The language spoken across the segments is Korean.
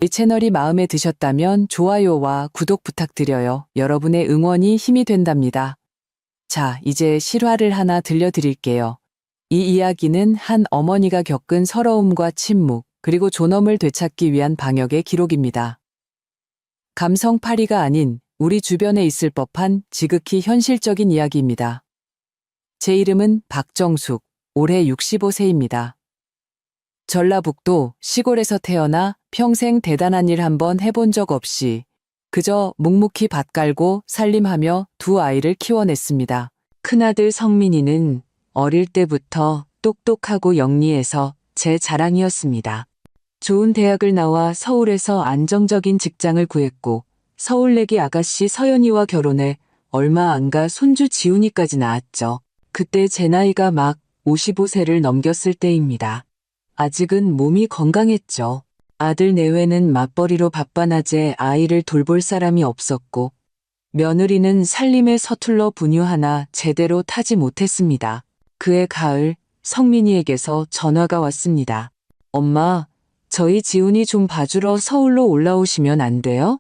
이 채널이 마음에 드셨다면 좋아요와 구독 부탁드려요. 여러분의 응원이 힘이 된답니다. 자, 이제 실화를 하나 들려드릴게요. 이 이야기는 한 어머니가 겪은 서러움과 침묵, 그리고 존엄을 되찾기 위한 방역의 기록입니다. 감성파리가 아닌 우리 주변에 있을 법한 지극히 현실적인 이야기입니다. 제 이름은 박정숙, 올해 65세입니다. 전라북도 시골에서 태어나 평생 대단한 일 한번 해본 적 없이 그저 묵묵히 밭 갈고 살림하며 두 아이를 키워냈습니다. 큰아들 성민이는 어릴 때부터 똑똑하고 영리해서 제 자랑이었습니다. 좋은 대학을 나와 서울에서 안정적인 직장을 구했고 서울내기 아가씨 서연이와 결혼해 얼마 안 가 손주 지훈이까지 낳았죠. 그때 제 나이가 막 55세를 넘겼을 때입니다. 아직은 몸이 건강했죠. 아들 내외는 맞벌이로 바빠낮에 아이를 돌볼 사람이 없었고 며느리는 살림에 서툴러 분유하나 제대로 타지 못했습니다. 그해 가을 성민이에게서 전화가 왔습니다. 엄마, 저희 지훈이 좀 봐주러 서울로 올라오시면 안 돼요?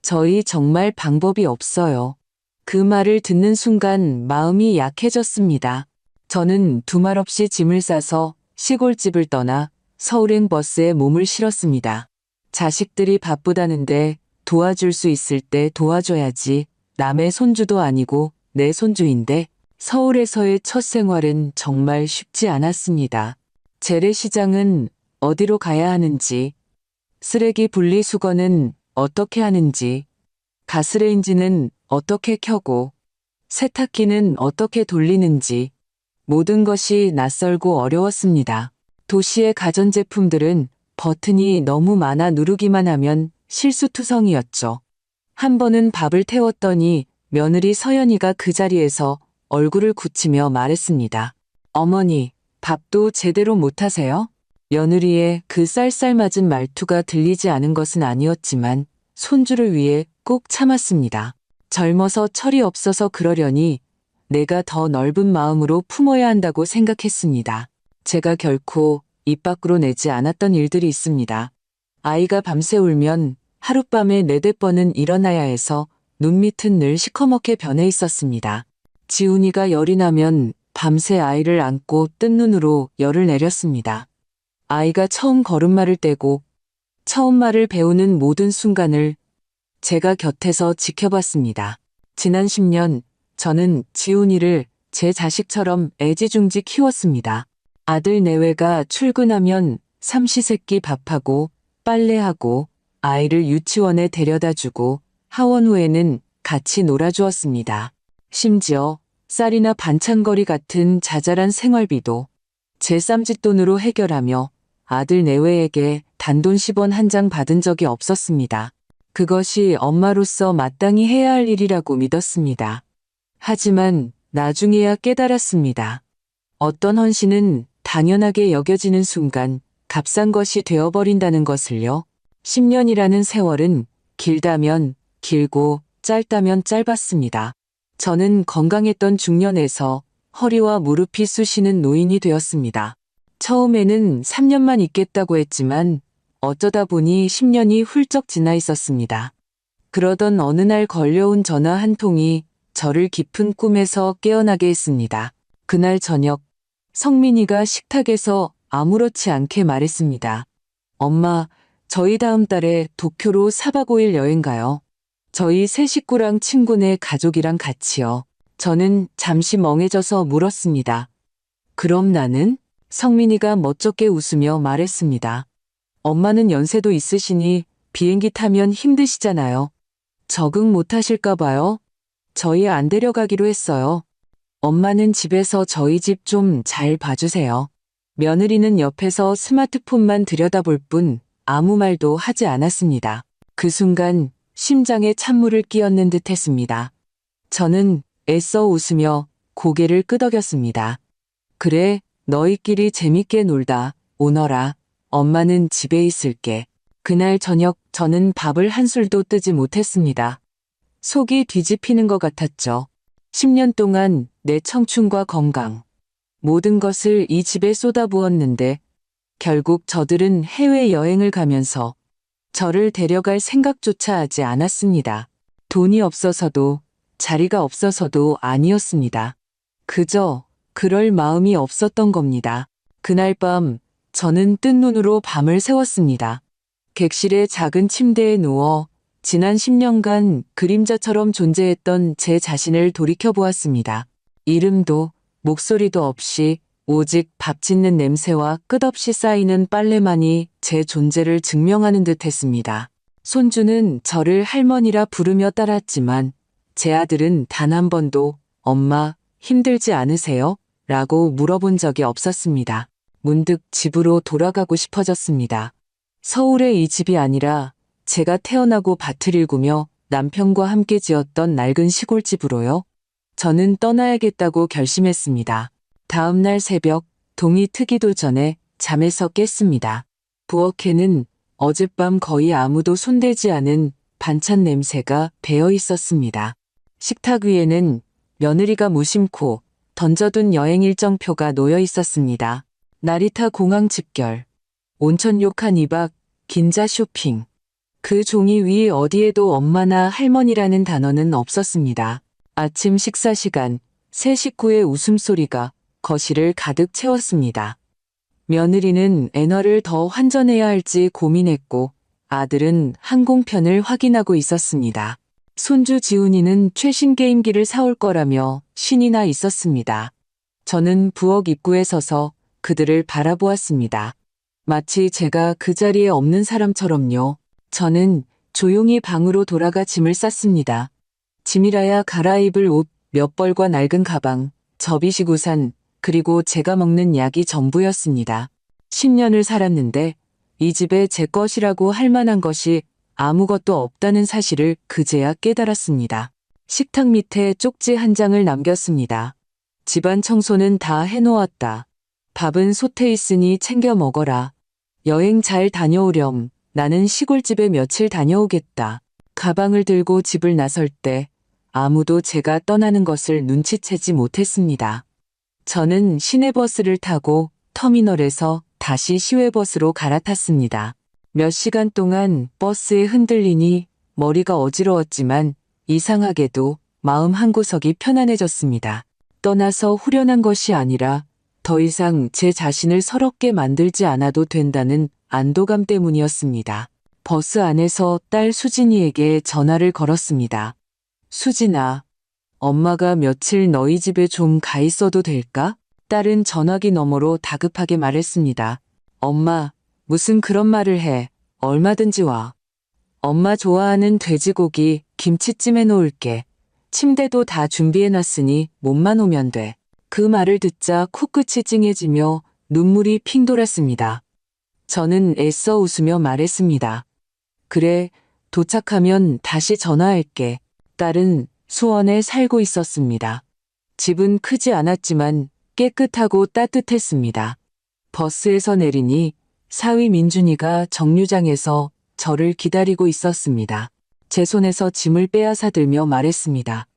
저희 정말 방법이 없어요. 그 말을 듣는 순간 마음이 약해졌습니다. 저는 두말 없이 짐을 싸서 시골집을 떠나 서울행 버스에 몸을 실었습니다. 자식들이 바쁘다는데 도와줄 수 있을 때 도와줘야지. 남의 손주도 아니고 내 손주인데. 서울에서의 첫 생활은 정말 쉽지 않았습니다. 재래시장은 어디로 가야 하는지, 쓰레기 분리수거는 어떻게 하는지, 가스레인지는 어떻게 켜고, 세탁기는 어떻게 돌리는지, 모든 것이 낯설고 어려웠습니다. 도시의 가전제품들은 버튼이 너무 많아 누르기만 하면 실수투성이었죠. 한 번은 밥을 태웠더니 며느리 서연이가 그 자리에서 얼굴을 굳히며 말했습니다. 어머니, 밥도 제대로 못하세요? 며느리의 그 쌀쌀맞은 말투가 들리지 않은 것은 아니었지만 손주를 위해 꼭 참았습니다. 젊어서 철이 없어서 그러려니 내가 더 넓은 마음으로 품어야 한다고 생각했습니다. 제가 결코 입 밖으로 내지 않았던 일들이 있습니다. 아이가 밤새 울면 하룻밤에 4-5번은 일어나야 해서 눈밑은 늘 시커멓게 변해 있었습니다. 지훈이가 열이 나면 밤새 아이를 안고 뜬 눈으로 열을 내렸습니다. 아이가 처음 걸음마를 떼고 처음 말을 배우는 모든 순간을 제가 곁에서 지켜봤습니다. 지난 10년 저는 지훈이를 제 자식처럼 애지중지 키웠습니다. 아들 내외가 출근하면 삼시세끼 밥하고 빨래하고 아이를 유치원에 데려다주고 하원 후에는 같이 놀아주었습니다. 심지어 쌀이나 반찬거리 같은 자잘한 생활비도 제 쌈짓돈으로 해결하며 아들 내외에게 단돈 10원 한 장 받은 적이 없었습니다. 그것이 엄마로서 마땅히 해야 할 일이라고 믿었습니다. 하지만 나중에야 깨달았습니다. 어떤 헌신은 당연하게 여겨지는 순간 값싼 것이 되어버린다는 것을요. 10년이라는 세월은 길다면 길고 짧다면 짧았습니다. 저는 건강했던 중년에서 허리와 무릎이 쑤시는 노인이 되었습니다. 처음에는 3년만 있겠다고 했지만 어쩌다 보니 10년이 훌쩍 지나 있었습니다. 그러던 어느 날 걸려온 전화 한 통이 저를 깊은 꿈에서 깨어나게 했습니다. 그날 저녁 성민이가 식탁에서 아무렇지 않게 말했습니다. 엄마, 저희 다음 달에 도쿄로 4박 5일 여행 가요. 저희 세 식구랑 친구네 가족이랑 같이요. 저는 잠시 멍해져서 물었습니다. 그럼 나는? 성민이가 멋쩍게 웃으며 말했습니다. 엄마는 연세도 있으시니 비행기 타면 힘드시잖아요. 적응 못하실까 봐요. 저희 안 데려가기로 했어요. 엄마는 집에서 저희 집 좀 잘 봐주세요. 며느리는 옆에서 스마트폰만 들여다볼 뿐 아무 말도 하지 않았습니다. 그 순간 심장에 찬물을 끼얹는 듯 했습니다. 저는 애써 웃으며 고개를 끄덕였습니다. 그래, 너희끼리 재밌게 놀다 오너라. 엄마는 집에 있을게. 그날 저녁 저는 밥을 한 술도 뜨지 못했습니다. 속이 뒤집히는 것 같았죠. 10년 동안 내 청춘과 건강, 모든 것을 이 집에 쏟아부었는데 결국 저들은 해외여행을 가면서 저를 데려갈 생각조차 하지 않았습니다. 돈이 없어서도 자리가 없어서도 아니었습니다. 그저 그럴 마음이 없었던 겁니다. 그날 밤 저는 뜬 눈으로 밤을 새웠습니다. 객실의 작은 침대에 누워 지난 10년간 그림자처럼 존재했던 제 자신을 돌이켜보았습니다. 이름도 목소리도 없이 오직 밥 짓는 냄새와 끝없이 쌓이는 빨래만이 제 존재를 증명하는 듯 했습니다. 손주는 저를 할머니라 부르며 따랐지만 제 아들은 단 한 번도 엄마 힘들지 않으세요? 라고 물어본 적이 없었습니다. 문득 집으로 돌아가고 싶어졌습니다. 서울의 이 집이 아니라 제가 태어나고 밭을 일구며 남편과 함께 지었던 낡은 시골집으로요. 저는 떠나야겠다고 결심했습니다. 다음 날 새벽 동이 트기도 전에 잠에서 깼습니다. 부엌에는 어젯밤 거의 아무도 손대지 않은 반찬 냄새가 배어 있었습니다. 식탁 위에는 며느리가 무심코 던져둔 여행 일정표가 놓여 있었습니다. 나리타 공항 집결, 온천욕 한 2박, 긴자 쇼핑. 그 종이 위 어디에도 엄마나 할머니라는 단어는 없었습니다. 아침 식사 시간, 세 식구의 웃음소리가 거실을 가득 채웠습니다. 며느리는 애너를 더 환전해야 할지 고민했고 아들은 항공편을 확인하고 있었습니다. 손주 지훈이는 최신 게임기를 사올 거라며 신이 나 있었습니다. 저는 부엌 입구에 서서 그들을 바라보았습니다. 마치 제가 그 자리에 없는 사람처럼요. 저는 조용히 방으로 돌아가 짐을 쌌습니다. 짐이라야 갈아입을 옷 몇 벌과 낡은 가방, 접이식 우산, 그리고 제가 먹는 약이 전부였습니다. 10년을 살았는데 이 집에 제 것이라고 할 만한 것이 아무것도 없다는 사실을 그제야 깨달았습니다. 식탁 밑에 쪽지 한 장을 남겼습니다. 집안 청소는 다 해놓았다. 밥은 솥에 있으니 챙겨 먹어라. 여행 잘 다녀오렴. 나는 시골집에 며칠 다녀오겠다. 가방을 들고 집을 나설 때 아무도 제가 떠나는 것을 눈치채지 못했습니다. 저는 시내버스를 타고 터미널에서 다시 시외버스로 갈아탔습니다. 몇 시간 동안 버스에 흔들리니 머리가 어지러웠지만 이상하게도 마음 한구석이 편안해졌습니다. 떠나서 후련한 것이 아니라 더 이상 제 자신을 서럽게 만들지 않아도 된다는 안도감 때문이었습니다. 버스 안에서 딸 수진이에게 전화를 걸었습니다. 수진아, 엄마가 며칠 너희 집에 좀 가 있어도 될까? 딸은 전화기 너머로 다급하게 말했습니다. 엄마, 무슨 그런 말을 해. 얼마든지 와. 엄마 좋아하는 돼지고기, 김치찜 해놓을게. 침대도 다 준비해놨으니 몸만 오면 돼. 그 말을 듣자 코끝이 찡해지며 눈물이 핑 돌았습니다. 저는 애써 웃으며 말했습니다. 그래, 도착하면 다시 전화할게. 딸은 수원에 살고 있었습니다. 집은 크지 않았지만 깨끗하고 따뜻했습니다. 버스에서 내리니 사위 민준이가 정류장에서 저를 기다리고 있었습니다. 제 손에서 짐을 빼앗아 들며 말했습니다.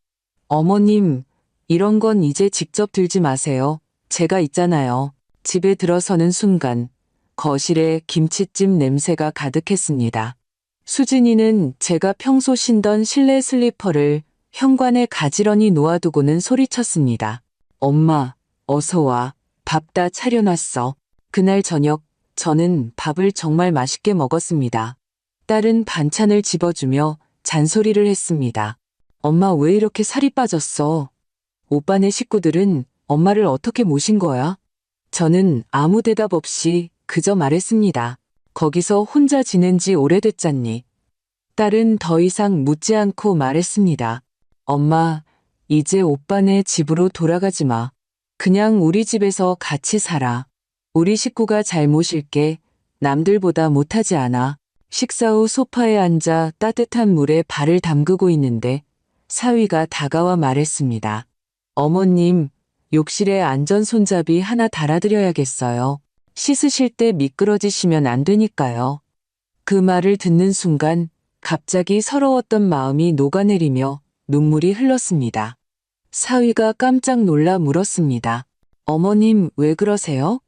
어머님, 이런 건 이제 직접 들지 마세요. 제가 있잖아요. 집에 들어서는 순간 거실에 김치찜 냄새가 가득했습니다. 수진이는 제가 평소 신던 실내 슬리퍼를 현관에 가지런히 놓아두고는 소리쳤습니다. 엄마, 어서 와. 밥 다 차려놨어. 그날 저녁 저는 밥을 정말 맛있게 먹었습니다. 딸은 반찬을 집어주며 잔소리를 했습니다. 엄마 왜 이렇게 살이 빠졌어? 오빠네 식구들은 엄마를 어떻게 모신 거야? 저는 아무 대답 없이 그저 말했습니다. 거기서 혼자 지낸 지 오래됐잖니. 딸은 더 이상 묻지 않고 말했습니다. 엄마, 이제 오빠네 집으로 돌아가지 마. 그냥 우리 집에서 같이 살아. 우리 식구가 잘 모실게. 남들보다 못하지 않아. 식사 후 소파에 앉아 따뜻한 물에 발을 담그고 있는데 사위가 다가와 말했습니다. 어머님, 욕실에 안전 손잡이 하나 달아드려야겠어요. 씻으실 때 미끄러지시면 안 되니까요. 그 말을 듣는 순간 갑자기 서러웠던 마음이 녹아내리며 눈물이 흘렀습니다. 사위가 깜짝 놀라 물었습니다. 어머님, 왜 그러세요?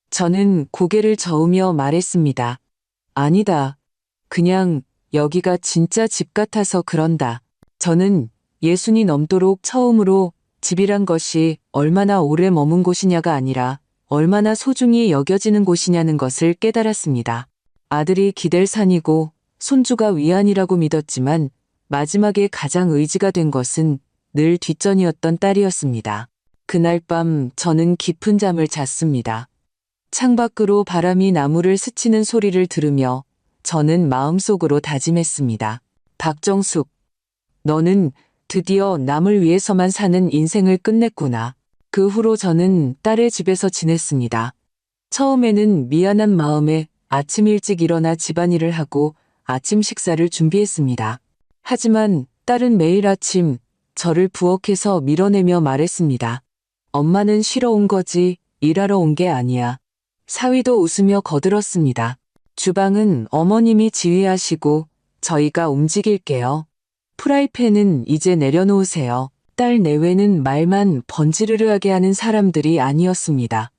저는 고개를 저으며 말했습니다. 아니다. 그냥 여기가 진짜 집 같아서 그런다. 저는 60이 넘도록 처음으로 집이란 것이 얼마나 오래 머문 곳이냐가 아니라 얼마나 소중히 여겨지는 곳이냐는 것을 깨달았습니다. 아들이 기댈 산이고 손주가 위안이라고 믿었지만 마지막에 가장 의지가 된 것은 늘 뒷전이었던 딸이었습니다. 그날 밤 저는 깊은 잠을 잤습니다. 창밖으로 바람이 나무를 스치는 소리를 들으며 저는 마음속으로 다짐했습니다. 박정숙, 너는 드디어 남을 위해서만 사는 인생을 끝냈구나. 그 후로 저는 딸의 집에서 지냈습니다. 처음에는 미안한 마음에 아침 일찍 일어나 집안일을 하고 아침 식사를 준비했습니다. 하지만 딸은 매일 아침 저를 부엌에서 밀어내며 말했습니다. 엄마는 쉬러 온 거지 일하러 온 게 아니야. 사위도 웃으며 거들었습니다. 주방은 어머님이 지휘하시고 저희가 움직일게요. 프라이팬은 이제 내려놓으세요. 딸 내외는 말만 번지르르하게 하는 사람들이 아니었습니다.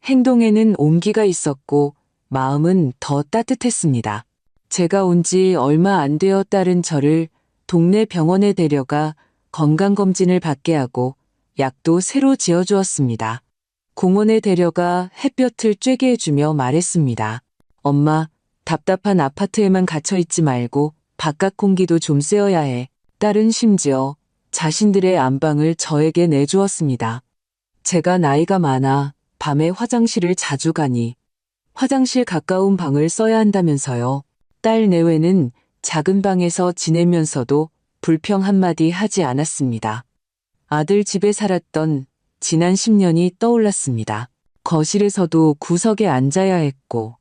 행동에는 온기가 있었고 마음은 더 따뜻했습니다. 제가 온 지 얼마 안 되어 딸은 저를 동네 병원에 데려가 건강검진을 받게 하고 약도 새로 지어주었습니다. 공원에 데려가 햇볕을 쬐게 해주며 말했습니다. 엄마, 답답한 아파트에만 갇혀있지 말고 바깥 공기도 좀 쐬어야 해. 딸은 심지어 자신들의 안방을 저에게 내주었습니다. 제가 나이가 많아 밤에 화장실을 자주 가니 화장실 가까운 방을 써야 한다면서요. 딸 내외는 작은 방에서 지내면서도 불평 한마디 하지 않았습니다. 아들 집에 살았던 지난 10년이 떠올랐습니다. 거실에서도 구석에 앉아야 했고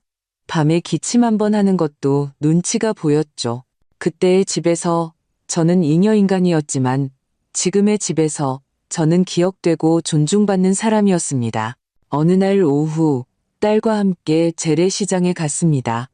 밤에 기침 한번 하는 것도 눈치가 보였죠. 그때의 집에서 저는 잉여인간이었지만 지금의 집에서 저는 기억되고 존중받는 사람이었습니다. 어느 날 오후 딸과 함께 재래시장에 갔습니다.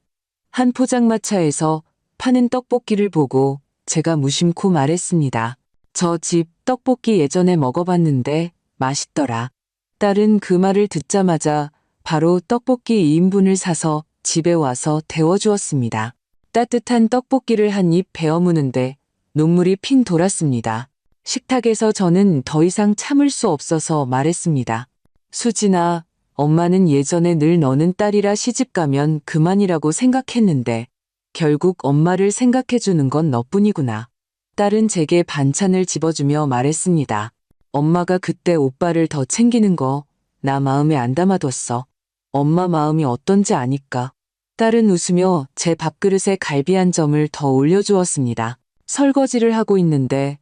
한 포장마차에서 파는 떡볶이를 보고 제가 무심코 말했습니다. 저 집 떡볶이 예전에 먹어봤는데 맛있더라. 딸은 그 말을 듣자마자 바로 떡볶이 2인분을 사서 집에 와서 데워주었습니다. 따뜻한 떡볶이를 한 입 베어 무는데 눈물이 핑 돌았습니다. 식탁에서 저는 더 이상 참을 수 없어서 말했습니다. 수진아, 엄마는 예전에 늘 너는 딸이라 시집가면 그만이라고 생각했는데 결국 엄마를 생각해주는 건 너뿐이구나. 딸은 제게 반찬을 집어주며 말했습니다. 엄마가 그때 오빠를 더 챙기는 거 나 마음에 안 담아뒀어. 엄마 마음이 어떤지 아니까. 딸은 웃으며 제 밥그릇에 갈비 한 점을 더 올려주었습니다. 설거지를 하고 있는데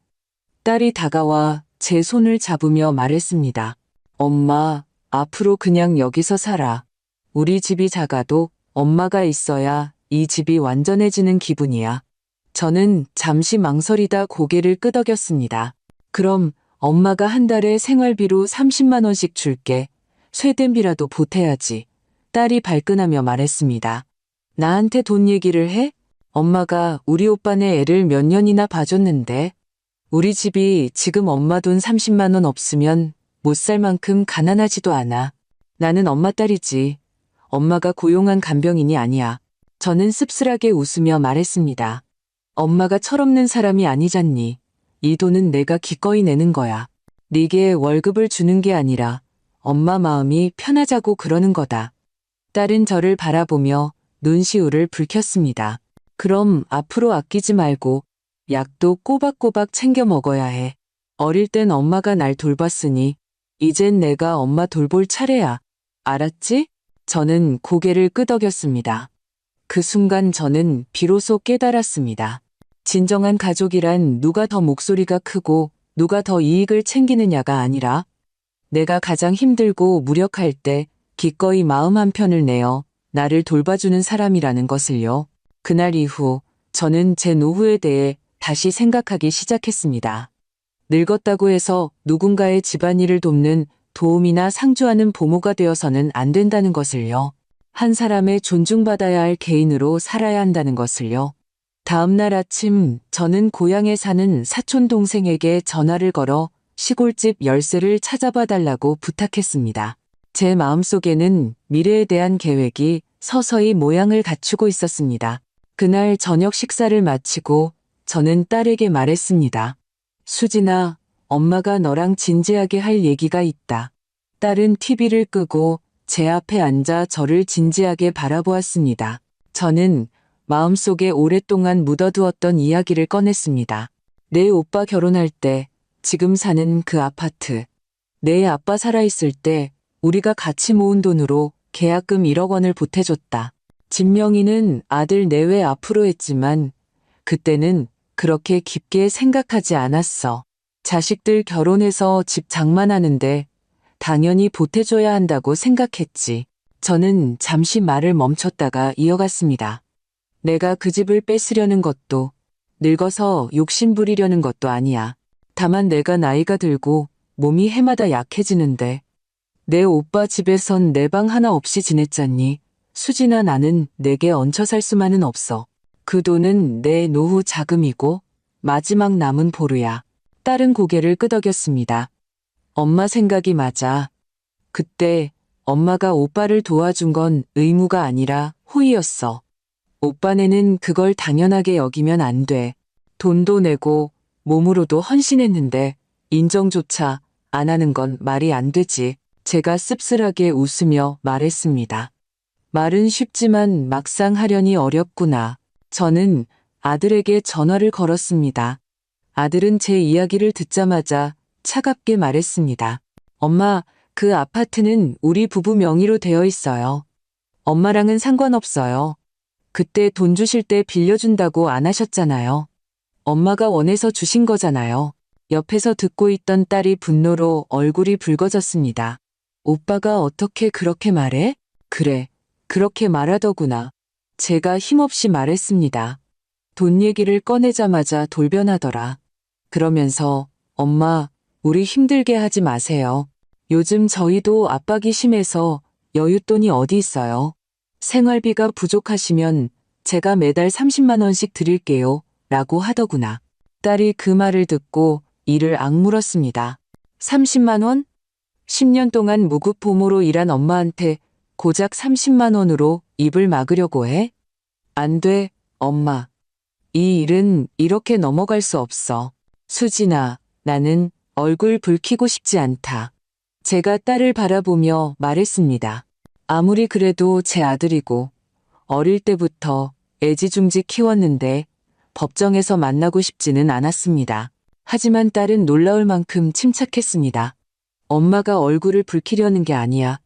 딸이 다가와 제 손을 잡으며 말했습니다. 엄마, 앞으로 그냥 여기서 살아. 우리 집이 작아도 엄마가 있어야 이 집이 완전해지는 기분이야. 저는 잠시 망설이다 고개를 끄덕였습니다. 그럼 엄마가 한 달에 생활비로 30만 원씩 줄게. 쇠댐비라도 보태야지. 딸이 발끈하며 말했습니다. 나한테 돈 얘기를 해? 엄마가 우리 오빠네 애를 몇 년이나 봐줬는데 우리 집이 지금 엄마 돈 30만 원 없으면 못 살 만큼 가난하지도 않아. 나는 엄마 딸이지. 엄마가 고용한 간병인이 아니야. 저는 씁쓸하게 웃으며 말했습니다. 엄마가 철없는 사람이 아니잖니. 이 돈은 내가 기꺼이 내는 거야. 네게 월급을 주는 게 아니라 엄마 마음이 편하자고 그러는 거다. 딸은 저를 바라보며 눈시울을 붉혔습니다. 그럼 앞으로 아끼지 말고 약도 꼬박꼬박 챙겨 먹어야 해. 어릴 땐 엄마가 날 돌봤으니 이젠 내가 엄마 돌볼 차례야. 알았지? 저는 고개를 끄덕였습니다. 그 순간 저는 비로소 깨달았습니다. 진정한 가족이란 누가 더 목소리가 크고 누가 더 이익을 챙기느냐가 아니라 내가 가장 힘들고 무력할 때 기꺼이 마음 한편을 내어 나를 돌봐주는 사람이라는 것을요. 그날 이후 저는 제 노후에 대해 다시 생각하기 시작했습니다. 늙었다고 해서 누군가의 집안일을 돕는 도움이나 상주하는 보모가 되어서는 안 된다는 것을요. 한 사람의 존중받아야 할 개인으로 살아야 한다는 것을요. 다음 날 아침 저는 고향에 사는 사촌 동생에게 전화를 걸어 시골집 열쇠를 찾아봐 달라고 부탁했습니다. 제 마음속에는 미래에 대한 계획이 서서히 모양을 갖추고 있었습니다. 그날 저녁 식사를 마치고 저는 딸에게 말했습니다. 수진아, 엄마가 너랑 진지하게 할 얘기가 있다. 딸은 TV를 끄고 제 앞에 앉아 저를 진지하게 바라보았습니다. 저는 마음속에 오랫동안 묻어두었던 이야기를 꺼냈습니다. 내 오빠 결혼할 때 지금 사는 그 아파트, 내 아빠 살아있을 때 우리가 같이 모은 돈으로 계약금 1억 원을 보태줬다. 집 명의는 아들 내외 앞으로 했지만 그때는 그렇게 깊게 생각하지 않았어. 자식들 결혼해서 집 장만하는데 당연히 보태줘야 한다고 생각했지. 저는 잠시 말을 멈췄다가 이어갔습니다. 내가 그 집을 뺏으려는 것도 늙어서 욕심 부리려는 것도 아니야. 다만 내가 나이가 들고 몸이 해마다 약해지는데 내 오빠 집에선 내 방 하나 없이 지냈잖니. 수진아, 나는 내게 얹혀 살 수만은 없어. 그 돈은 내 노후 자금이고 마지막 남은 보루야. 딸은 고개를 끄덕였습니다. 엄마 생각이 맞아. 그때 엄마가 오빠를 도와준 건 의무가 아니라 호의였어. 오빠네는 그걸 당연하게 여기면 안 돼. 돈도 내고 몸으로도 헌신했는데 인정조차 안 하는 건 말이 안 되지. 제가 씁쓸하게 웃으며 말했습니다. 말은 쉽지만 막상 하려니 어렵구나. 저는 아들에게 전화를 걸었습니다. 아들은 제 이야기를 듣자마자 차갑게 말했습니다. 엄마, 그 아파트는 우리 부부 명의로 되어 있어요. 엄마랑은 상관없어요. 그때 돈 주실 때 빌려준다고 안 하셨잖아요. 엄마가 원해서 주신 거잖아요. 옆에서 듣고 있던 딸이 분노로 얼굴이 붉어졌습니다. 오빠가 어떻게 그렇게 말해? 그래, 그렇게 말하더구나. 제가 힘없이 말했습니다. 돈 얘기를 꺼내자마자 돌변하더라. 그러면서 엄마, 우리 힘들게 하지 마세요. 요즘 저희도 압박이 심해서 여윳돈이 어디 있어요. 생활비가 부족하시면 제가 매달 30만 원씩 드릴게요. 라고 하더구나. 딸이 그 말을 듣고 이를 악물었습니다. 30만 원? 10년 동안 무급보모로 일한 엄마한테 고작 30만 원으로 입을 막으려고 해? 안 돼, 엄마. 이 일은 이렇게 넘어갈 수 없어. 수진아, 나는 얼굴 붉히고 싶지 않다. 제가 딸을 바라보며 말했습니다. 아무리 그래도 제 아들이고 어릴 때부터 애지중지 키웠는데 법정에서 만나고 싶지는 않았습니다. 하지만 딸은 놀라울 만큼 침착했습니다. 엄마가 얼굴을 붉히려는 게 아니야.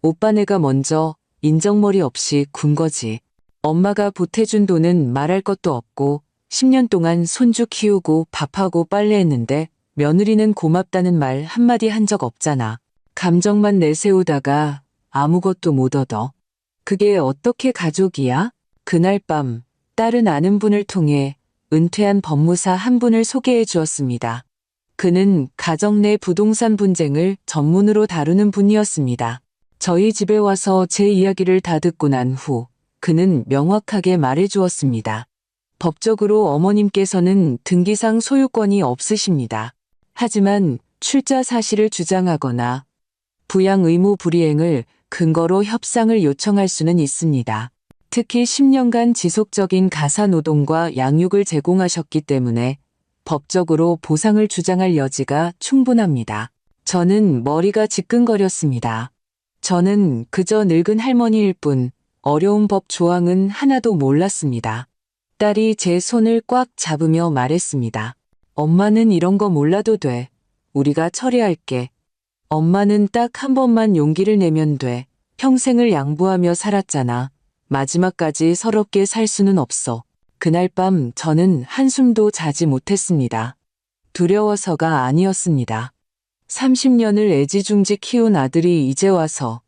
오빠네가 먼저 인정머리 없이 군 거지. 엄마가 보태준 돈은 말할 것도 없고 10년 동안 손주 키우고 밥하고 빨래했는데 며느리는 고맙다는 말 한마디 한 적 없잖아. 감정만 내세우다가 아무것도 못 얻어. 그게 어떻게 가족이야? 그날 밤 딸은 아는 분을 통해 은퇴한 법무사 한 분을 소개해 주었습니다. 그는 가정 내 부동산 분쟁을 전문으로 다루는 분이었습니다. 저희 집에 와서 제 이야기를 다 듣고 난 후 그는 명확하게 말해 주었습니다. 법적으로 어머님께서는 등기상 소유권이 없으십니다. 하지만 출자 사실을 주장하거나 부양 의무 불이행을 근거로 협상을 요청할 수는 있습니다. 특히 10년간 지속적인 가사노동과 양육을 제공하셨기 때문에 법적으로 보상을 주장할 여지가 충분합니다. 저는 머리가 지끈거렸습니다. 저는 그저 늙은 할머니일 뿐 어려운 법 조항은 하나도 몰랐습니다. 딸이 제 손을 꽉 잡으며 말했습니다. 엄마는 이런 거 몰라도 돼. 우리가 처리할게. 엄마는 딱 한 번만 용기를 내면 돼. 평생을 양보하며 살았잖아. 마지막까지 서럽게 살 수는 없어. 그날 밤 저는 한숨도 자지 못했습니다. 두려워서가 아니었습니다. 30년을 애지중지 키운 아들이 이제 와서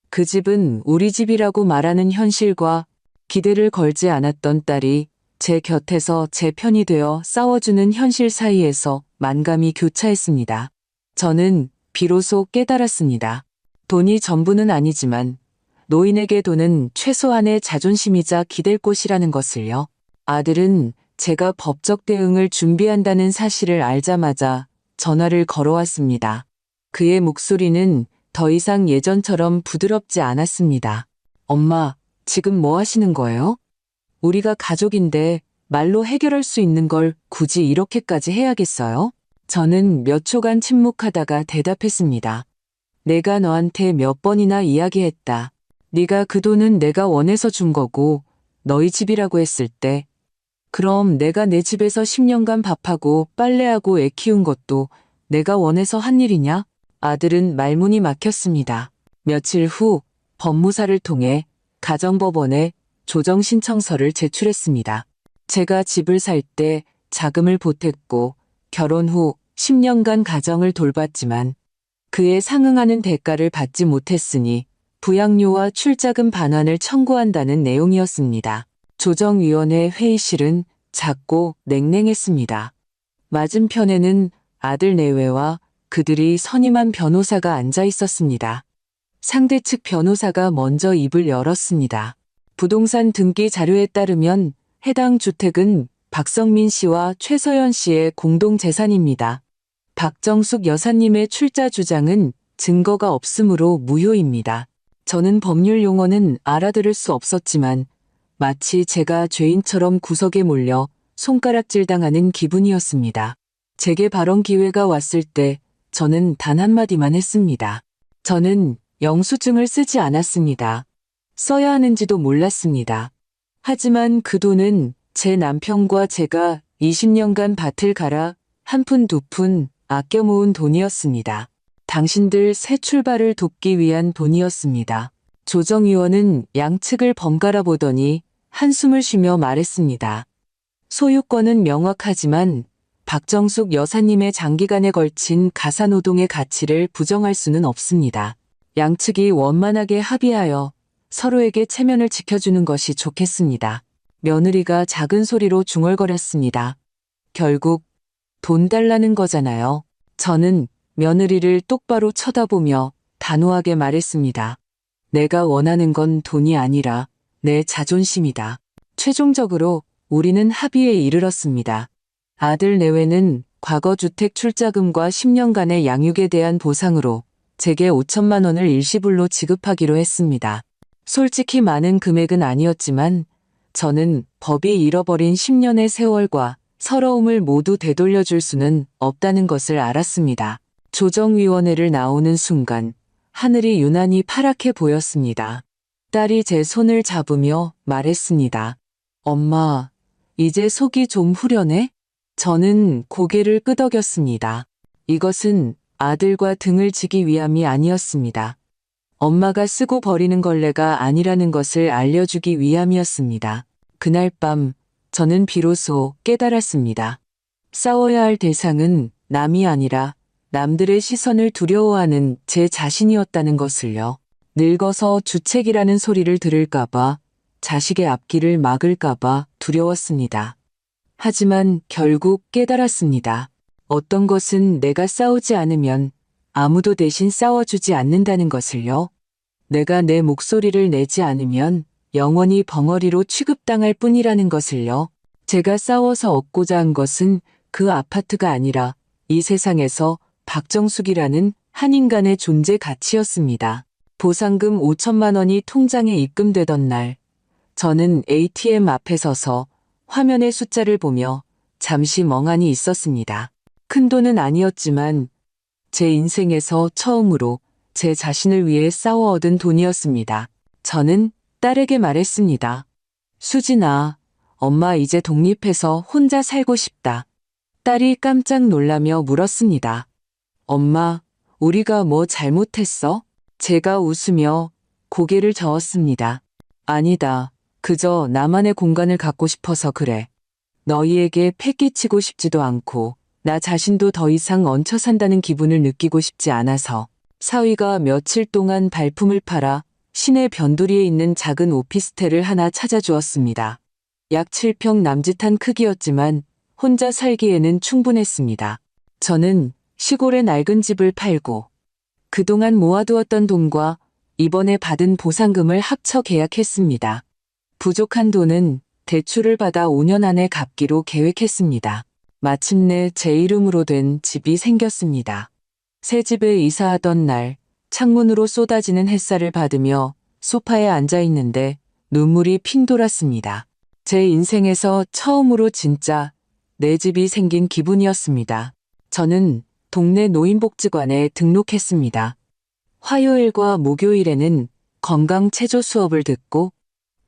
그 집은 우리 집이라고 말하는 현실과 기대를 걸지 않았던 딸이 제 곁에서 제 편이 되어 싸워주는 현실 사이에서 만감이 교차했습니다. 저는 비로소 깨달았습니다. 돈이 전부는 아니지만 노인에게 돈은 최소한의 자존심이자 기댈 곳이라는 것을요. 아들은 제가 법적 대응을 준비한다는 사실을 알자마자 전화를 걸어왔습니다. 그의 목소리는 더 이상 예전처럼 부드럽지 않았습니다. 엄마, 지금 뭐 하시는 거예요? 우리가 가족인데 말로 해결할 수 있는 걸 굳이 이렇게까지 해야겠어요? 저는 몇 초간 침묵하다가 대답했습니다. 내가 너한테 몇 번이나 이야기했다. 네가 그 돈은 내가 원해서 준 거고 너희 집이라고 했을 때 그럼 내가 내 집에서 10년간 밥하고 빨래하고 애 키운 것도 내가 원해서 한 일이냐? 아들은 말문이 막혔습니다. 며칠 후 법무사를 통해 가정법원에 조정신청서를 제출했습니다. 제가 집을 살 때 자금을 보탰고 결혼 후 10년간 가정을 돌봤지만 그에 상응하는 대가를 받지 못했으니 부양료와 출자금 반환을 청구한다는 내용이었습니다. 조정위원회 회의실은 작고 냉랭했습니다. 맞은편에는 아들 내외와 그들이 선임한 변호사가 앉아 있었습니다. 상대 측 변호사가 먼저 입을 열었습니다. 부동산 등기 자료에 따르면 해당 주택은 박성민 씨와 최서연 씨의 공동 재산입니다. 박정숙 여사님의 출자 주장은 증거가 없으므로 무효입니다. 저는 법률 용어는 알아들을 수 없었지만 마치 제가 죄인처럼 구석에 몰려 손가락질 당하는 기분이었습니다. 제게 발언 기회가 왔을 때 저는 단 한마디만 했습니다. 저는 영수증을 쓰지 않았습니다. 써야 하는지도 몰랐습니다. 하지만 그 돈은 제 남편과 제가 20년간 밭을 갈아 한 푼 두 푼 아껴 모은 돈이었습니다. 당신들 새 출발을 돕기 위한 돈이었습니다. 조정위원은 양측을 번갈아 보더니 한숨을 쉬며 말했습니다. 소유권은 명확하지만 박정숙 여사님의 장기간에 걸친 가사노동의 가치를 부정할 수는 없습니다. 양측이 원만하게 합의하여 서로에게 체면을 지켜주는 것이 좋겠습니다. 며느리가 작은 소리로 중얼거렸습니다. 결국 돈 달라는 거잖아요. 저는 며느리를 똑바로 쳐다보며 단호하게 말했습니다. 내가 원하는 건 돈이 아니라 내 자존심이다. 최종적으로 우리는 합의에 이르렀습니다. 아들 내외는 과거 주택 출자금과 10년간의 양육에 대한 보상으로 제게 5천만 원을 일시불로 지급하기로 했습니다. 솔직히 많은 금액은 아니었지만 저는 법이 잃어버린 10년의 세월과 서러움을 모두 되돌려줄 수는 없다는 것을 알았습니다. 조정위원회를 나오는 순간 하늘이 유난히 파랗게 보였습니다. 딸이 제 손을 잡으며 말했습니다. 엄마, 이제 속이 좀 후련해? 저는 고개를 끄덕였습니다. 이것은 아들과 등을 지기 위함이 아니었습니다. 엄마가 쓰고 버리는 걸레가 아니라는 것을 알려주기 위함이었습니다. 그날 밤 저는 비로소 깨달았습니다. 싸워야 할 대상은 남이 아니라 남들의 시선을 두려워하는 제 자신이었다는 것을요. 늙어서 주책이라는 소리를 들을까봐, 자식의 앞길을 막을까봐 두려웠습니다. 하지만 결국 깨달았습니다. 어떤 것은 내가 싸우지 않으면 아무도 대신 싸워주지 않는다는 것을요. 내가 내 목소리를 내지 않으면 영원히 벙어리로 취급당할 뿐이라는 것을요. 제가 싸워서 얻고자 한 것은 그 아파트가 아니라 이 세상에서 박정숙이라는 한 인간의 존재 가치였습니다. 보상금 5천만 원이 통장에 입금되던 날, 저는 ATM 앞에 서서 화면의 숫자를 보며 잠시 멍하니 있었습니다. 큰 돈은 아니었지만 제 인생에서 처음으로 제 자신을 위해 싸워 얻은 돈이었습니다. 저는 딸에게 말했습니다. 수진아, 엄마 이제 독립해서 혼자 살고 싶다. 딸이 깜짝 놀라며 물었습니다. 엄마, 우리가 뭐 잘못했어? 제가 웃으며 고개를 저었습니다. 아니다. 그저 나만의 공간을 갖고 싶어서 그래. 너희에게 패 끼치고 싶지도 않고 나 자신도 더 이상 얹혀 산다는 기분을 느끼고 싶지 않아서. 사위가 며칠 동안 발품을 팔아 시내 변두리에 있는 작은 오피스텔을 하나 찾아주었습니다. 약 7평 남짓한 크기였지만 혼자 살기에는 충분했습니다. 저는 시골의 낡은 집을 팔고 그동안 모아두었던 돈과 이번에 받은 보상금을 합쳐 계약했습니다. 부족한 돈은 대출을 받아 5년 안에 갚기로 계획했습니다. 마침내 제 이름으로 된 집이 생겼습니다. 새 집에 이사하던 날 창문으로 쏟아지는 햇살을 받으며 소파에 앉아 있는데 눈물이 핑 돌았습니다. 제 인생에서 처음으로 진짜 내 집이 생긴 기분이었습니다. 저는 동네 노인복지관에 등록했습니다. 화요일과 목요일에는 건강 체조 수업을 듣고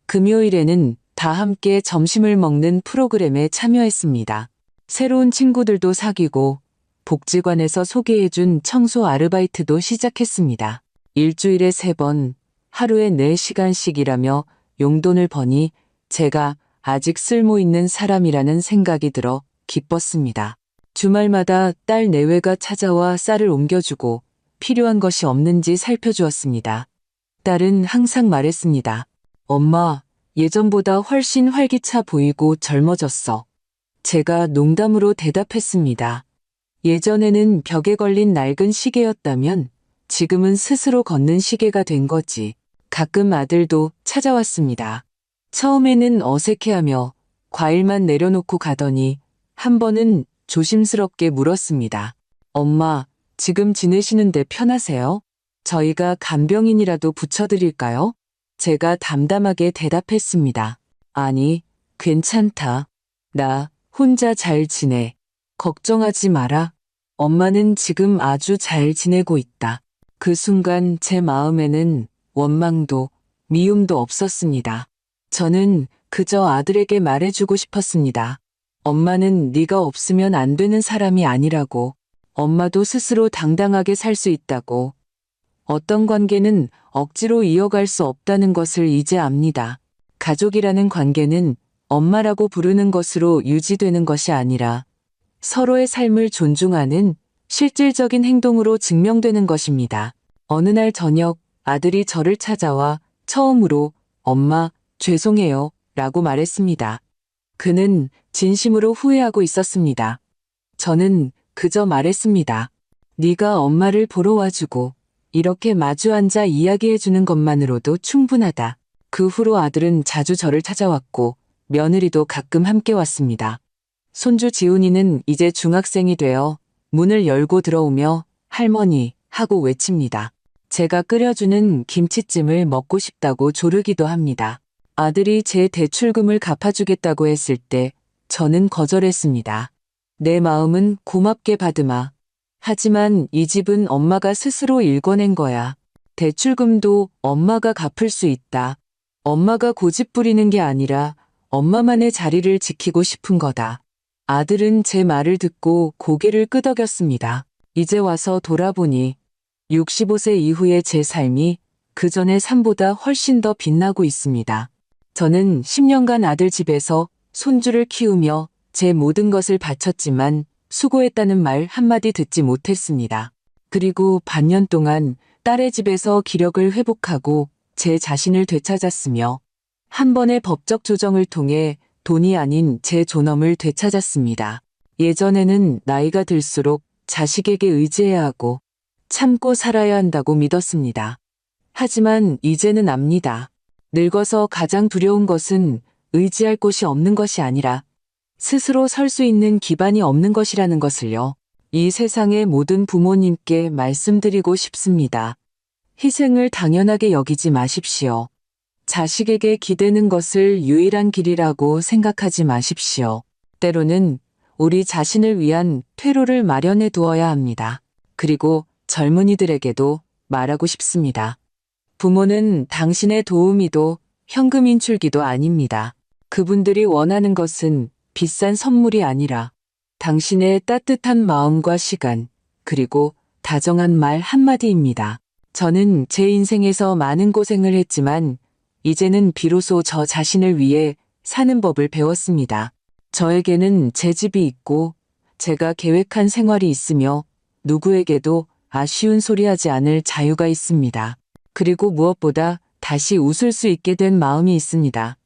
금요일에는 다 함께 점심을 먹는 프로그램에 참여했습니다. 새로운 친구들도 사귀고 복지관에서 소개해준 청소 아르바이트도 시작했습니다. 일주일에 3번, 하루에 4시간씩 일하며 용돈을 버니 제가 아직 쓸모 있는 사람이라는 생각이 들어 기뻤습니다. 주말마다 딸 내외가 찾아와 쌀을 옮겨주고 필요한 것이 없는지 살펴주었습니다. 딸은 항상 말했습니다. 엄마, 예전보다 훨씬 활기차 보이고 젊어졌어. 제가 농담으로 대답했습니다. 예전에는 벽에 걸린 낡은 시계였다면 지금은 스스로 걷는 시계가 된 거지. 가끔 아들도 찾아왔습니다. 처음에는 어색해하며 과일만 내려놓고 가더니 한 번은 조심스럽게 물었습니다. 엄마, 지금 지내시는데 편하세요? 저희가 간병인이라도 붙여드릴까요? 제가 담담하게 대답했습니다. 아니, 괜찮다. 나 혼자 잘 지내. 걱정하지 마라. 엄마는 지금 아주 잘 지내고 있다. 그 순간 제 마음에는 원망도 미움도 없었습니다. 저는 그저 아들에게 말해주고 싶었습니다. 엄마는 네가 없으면 안 되는 사람이 아니라고. 엄마도 스스로 당당하게 살 수 있다고. 어떤 관계는 억지로 이어갈 수 없다는 것을 이제 압니다. 가족이라는 관계는 엄마라고 부르는 것으로 유지되는 것이 아니라 서로의 삶을 존중하는 실질적인 행동으로 증명되는 것입니다. 어느 날 저녁 아들이 저를 찾아와 처음으로 엄마, 죄송해요 라고 말했습니다. 그는 진심으로 후회하고 있었습니다. 저는 그저 말했습니다. 네가 엄마를 보러 와주고 이렇게 마주 앉아 이야기해주는 것만으로도 충분하다. 그 후로 아들은 자주 저를 찾아왔고 며느리도 가끔 함께 왔습니다. 손주 지훈이는 이제 중학생이 되어 문을 열고 들어오며 할머니 하고 외칩니다. 제가 끓여주는 김치찜을 먹고 싶다고 조르기도 합니다. 아들이 제 대출금을 갚아주겠다고 했을 때 저는 거절했습니다. 내 마음은 고맙게 받으마. 하지만 이 집은 엄마가 스스로 일궈낸 거야. 대출금도 엄마가 갚을 수 있다. 엄마가 고집 부리는 게 아니라 엄마만의 자리를 지키고 싶은 거다. 아들은 제 말을 듣고 고개를 끄덕였습니다. 이제 와서 돌아보니 65세 이후의 제 삶이 그 전의 삶보다 훨씬 더 빛나고 있습니다. 저는 10년간 아들 집에서 손주를 키우며 제 모든 것을 바쳤지만 수고했다는 말 한마디 듣지 못했습니다. 그리고 반년 동안 딸의 집에서 기력을 회복하고 제 자신을 되찾았으며 한 번의 법적 조정을 통해 돈이 아닌 제 존엄을 되찾았습니다. 예전에는 나이가 들수록 자식에게 의지해야 하고 참고 살아야 한다고 믿었습니다. 하지만 이제는 압니다. 늙어서 가장 두려운 것은 의지할 곳이 없는 것이 아니라 스스로 설 수 있는 기반이 없는 것이라는 것을요. 이 세상의 모든 부모님께 말씀드리고 싶습니다. 희생을 당연하게 여기지 마십시오. 자식에게 기대는 것을 유일한 길이라고 생각하지 마십시오. 때로는 우리 자신을 위한 퇴로를 마련해 두어야 합니다. 그리고 젊은이들에게도 말하고 싶습니다. 부모는 당신의 도우미도 현금 인출기도 아닙니다. 그분들이 원하는 것은 비싼 선물이 아니라 당신의 따뜻한 마음과 시간, 그리고 다정한 말 한마디입니다. 저는 제 인생에서 많은 고생을 했지만 이제는 비로소 저 자신을 위해 사는 법을 배웠습니다. 저에게는 제 집이 있고 제가 계획한 생활이 있으며 누구에게도 아쉬운 소리 하지 않을 자유가 있습니다. 그리고 무엇보다 다시 웃을 수 있게 된 마음이 있습니다.